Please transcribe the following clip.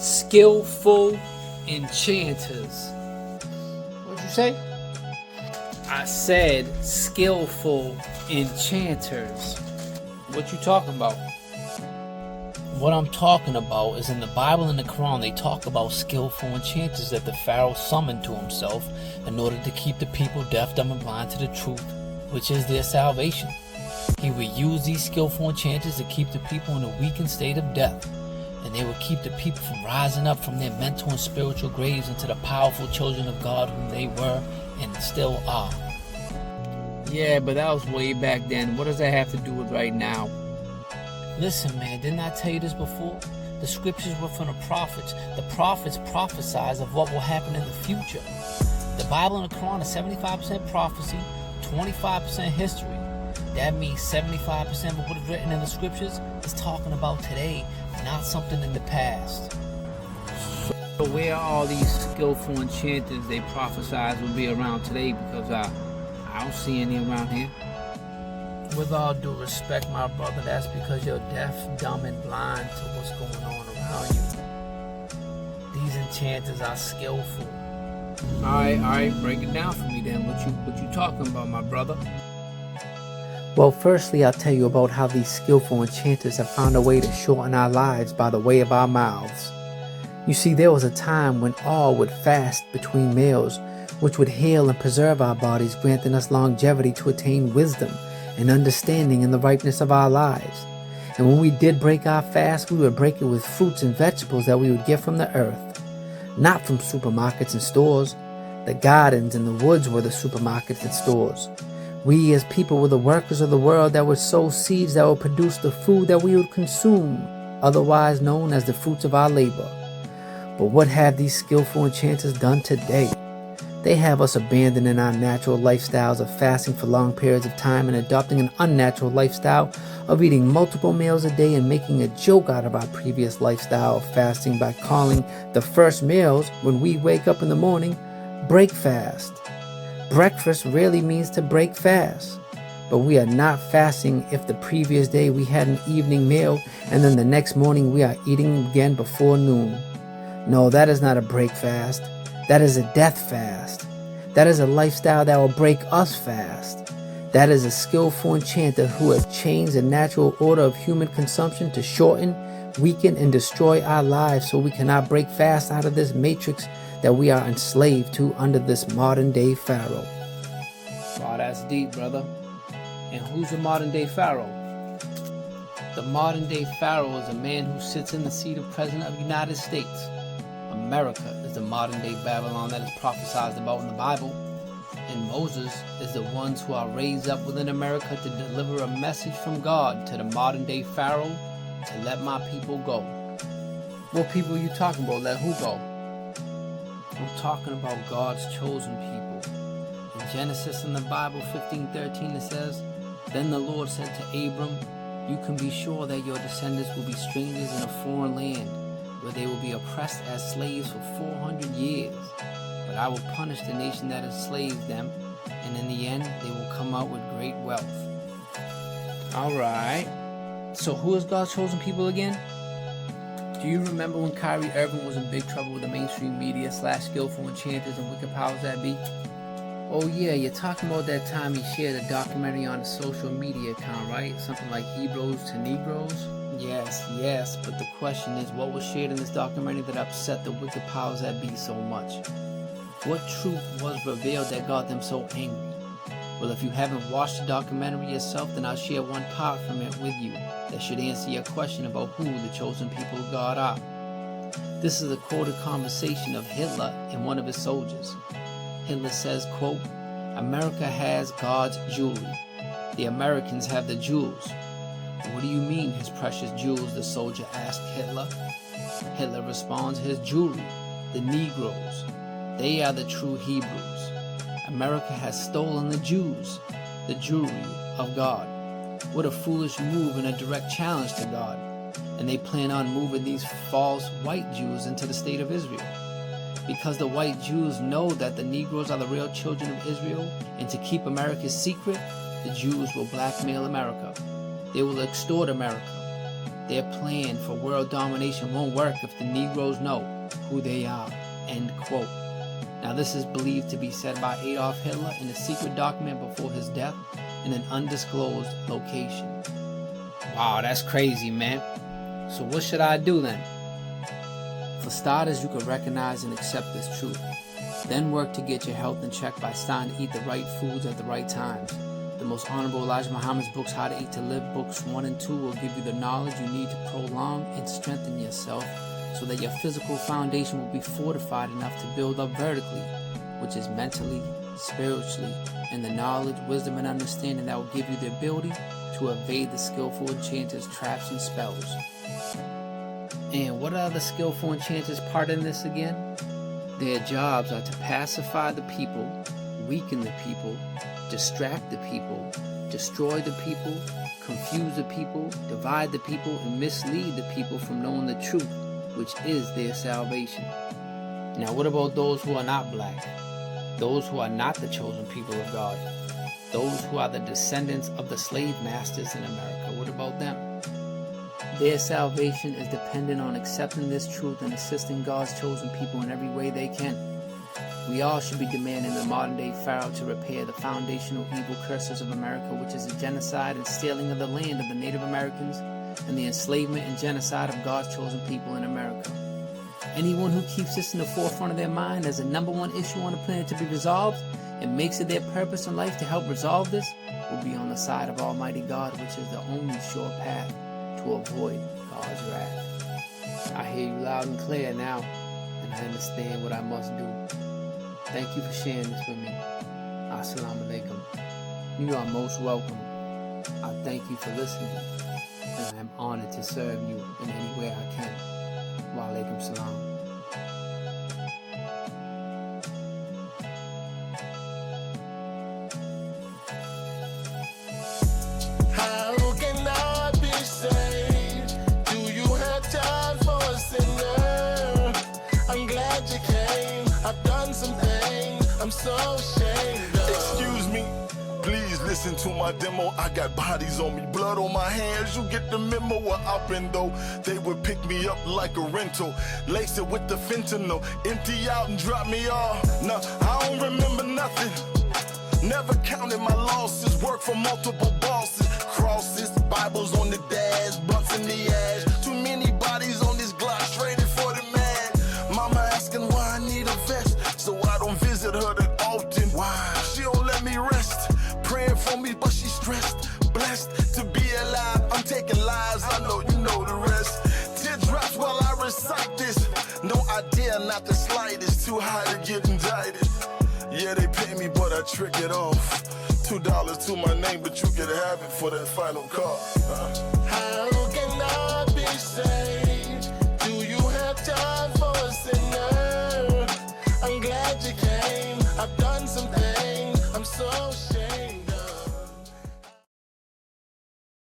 Skillful Enchanters. What'd you say? I said Skillful Enchanters. What you talking about? What I'm talking about is in the Bible and the Quran, they talk about skillful enchanters that the Pharaoh summoned to himself in order to keep the people deaf, dumb, and blind to the truth, which is their salvation. He would use these skillful enchanters to keep the people in a weakened state of death, and they would keep the people from rising up from their mental and spiritual graves into the powerful children of God whom they were and still are. Yeah, but that was way back then. What does that have to do with right now? Listen, man, didn't I tell you this before? The scriptures were from the prophets. The prophets prophesize of what will happen in the future. The Bible and the Quran is 75% prophecy, 25% history. That means 75% of what is written in the scriptures is talking about today, not something in the past. So where are all these skillful enchanters they prophesize will be around today? Because I don't see any around here. With all due respect, my brother, that's because you're deaf, dumb, and blind to what's going on around you. These enchanters are skillful. All right, break it down for me then. What you talking about, my brother? Well, firstly, I'll tell you about how these skillful enchanters have found a way to shorten our lives by the way of our mouths. You see, there was a time when all would fast between meals, which would heal and preserve our bodies, granting us longevity to attain wisdom and understanding in the ripeness of our lives. And when we did break our fast, we would break it with fruits and vegetables that we would get from the earth, not from supermarkets and stores. The gardens and the woods were the supermarkets and stores. We as people were the workers of the world that would sow seeds that would produce the food that we would consume, otherwise known as the fruits of our labor. But what have these skillful enchanters done today? They have us abandoning our natural lifestyles of fasting for long periods of time and adopting an unnatural lifestyle of eating multiple meals a day and making a joke out of our previous lifestyle of fasting by calling the first meals when we wake up in the morning break fast. Breakfast really means to break fast, but we are not fasting if the previous day we had an evening meal and then the next morning we are eating again before noon. No, that is not a break fast. That is a death fast. That is a lifestyle that will break us fast. That is a skillful enchanter who has changed the natural order of human consumption to shorten, weaken, and destroy our lives so we cannot break fast out of this matrix that we are enslaved to under this modern day Pharaoh. Wow, that's deep, brother. And who's the modern day Pharaoh? The modern day Pharaoh is a man who sits in the seat of President of the United States. America is the modern day Babylon that is prophesied about in the Bible, and Moses is the ones who are raised up within America to deliver a message from God to the modern day Pharaoh to let my people go. What people are you talking about? Let who go? I'm talking about God's chosen people. In Genesis in the Bible 15:13 it says, "Then the Lord said to Abram, you can be sure that your descendants will be strangers in a foreign land, where they will be oppressed as slaves for 400 years. But I will punish the nation that enslaves them, and in the end they will come out with great wealth." Alright. So who is God's chosen people again? Do you remember when Kyrie Irving was in big trouble with the mainstream media / skillful enchanters and wicked powers that be? Oh yeah, you're talking about that time he shared a documentary on a social media account, right? Something like Hebrews to Negroes? Yes, but the question is, what was shared in this documentary that upset the wicked powers that be so much? What truth was revealed that got them so angry? Well, if you haven't watched the documentary yourself, then I'll share one part from it with you that should answer your question about who the chosen people of God are. This is a quoted conversation of Hitler and one of his soldiers. Hitler says, quote, "America has God's jewelry. The Americans have the jewels." "What do you mean, his precious jewels?" the soldier asked Hitler. Hitler responds, "His jewelry, the Negroes. They are the true Hebrews. America has stolen the Jews, the jewelry of God." What a foolish move and a direct challenge to God. And they plan on moving these false white Jews into the state of Israel. Because the white Jews know that the Negroes are the real children of Israel, and to keep America's secret, the Jews will blackmail America. They will extort America. Their plan for world domination won't work if the Negroes know who they are. End quote. Now this is believed to be said by Adolf Hitler in a secret document before his death in an undisclosed location. Wow, that's crazy, man. So what should I do then? For starters, you can recognize and accept this truth. Then work to get your health in check by starting to eat the right foods at the right times. The most honorable Elijah Muhammad's books, How to Eat to Live, books 1 and 2, will give you the knowledge you need to prolong and strengthen yourself so that your physical foundation will be fortified enough to build up vertically, which is mentally, spiritually, and the knowledge, wisdom, and understanding that will give you the ability to evade the skillful enchanters' traps and spells. And what are the skillful enchanters' part in this again? Their jobs are to pacify the people, weaken the people, distract the people, destroy the people, confuse the people, divide the people, and mislead the people from knowing the truth, which is their salvation. Now what about those who are not black? Those who are not the chosen people of God? Those who are the descendants of the slave masters in America? What about them? Their salvation is dependent on accepting this truth and assisting God's chosen people in every way they can. We all should be demanding the modern-day Pharaoh to repair the foundational evil curses of America, which is the genocide and stealing of the land of the Native Americans and the enslavement and genocide of God's chosen people in America. Anyone who keeps this in the forefront of their mind as the #1 issue on the planet to be resolved and makes it their purpose in life to help resolve this will be on the side of Almighty God, which is the only sure path to avoid God's wrath. I hear you loud and clear now, and I understand what I must do. Thank you for sharing this with me. Assalamu alaikum. You are most welcome. I thank you for listening, and I am honored to serve you in any way I can. Wa alaikum salam. How can I be saved? Do you have time for a sinner? I'm glad you came. I've done some things I'm so ashamed of. Excuse me, please listen to my demo. I got bodies on me, blood on my hands. You get the memo. What up and though they would pick me up like a rental, lace it with the fentanyl, empty out and drop me off. Nah, I don't remember nothing. Never counted my losses. Work for multiple bosses. Crosses, Bibles on the dash, blunts in the ash. Too many bodies on this Glock, traded for the man. Mama asking why I need a vest, so I don't visit her that often. Why? She don't let me rest. Praying for me, but she's stressed. Blessed to be alive. I'm taking lives, I know you know the rest. Teardrops while I recite this. No idea, not the slightest. Too high to get indicted. Yeah, they pay me, but I trick it off. $2 to my name, but you can have it for that final call. How can I be saved? Do you have time for a sinner? I'm glad you came. I've done some things I'm so ashamed.